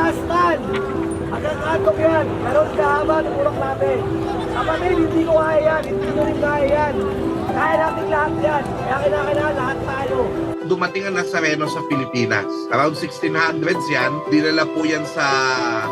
last stand. Hanggang katong yan. Ganon kahaba ng urak natin. Kapatid, hindi ko kaya yan. Hindi ko rin kaya yan. Kaya natin lahat yan. Kaya kinakailangan lahat tayo. Dumating ang Nazareno sa Pilipinas. Around 1600s yan, dinala po yan sa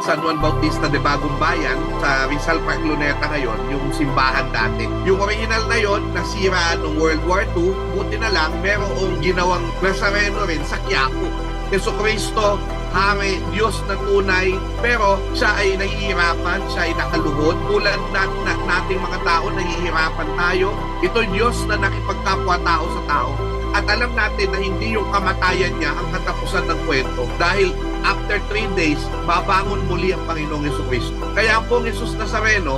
San Juan Bautista de Bagong Bayan, sa Rizal Park Luneta ngayon, yung simbahan dati. Yung original na yon, nasira noong World War II, buti na lang, merong ginawang Nazareno rin sa Quiapo. Jesucristo, Hari, Diyos na tunay, pero siya ay nahihirapan, siya ay nakaluhod. Tulad nating mga tao, nahihirapan tayo. Ito Diyos na nakipagkapwa-tao sa tao. At alam natin na hindi yung kamatayan niya ang katapusan ng kwento. Dahil after 3 days, babangon muli ang Panginoong Jesucristo. Kaya ang pong Jesus Nazareno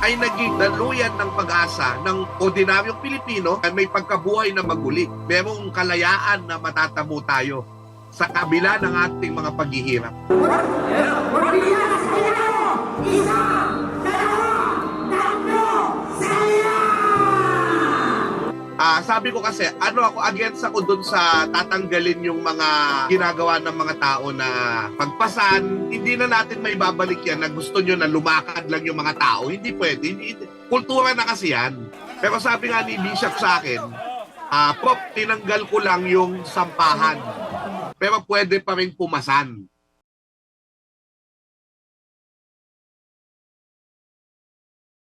ay naging daluyan ng pag-asa ng ordinaryong Pilipino at may pagkabuhay na maguli. Merong kalayaan na matatamo tayo sa kabila ng ating mga paghihirap. Sabi ko kasi, against ako dun sa tatanggalin yung mga ginagawa ng mga tao na pagpasan. Hindi na natin may babalik yan na gusto nyo na lumakad lang yung mga tao. Hindi pwede. Kultura na kasi yan. Pero sabi nga ni Bishop sa akin, Prop, tinanggal ko lang yung sampahan. Pero pwede pa rin pumasan.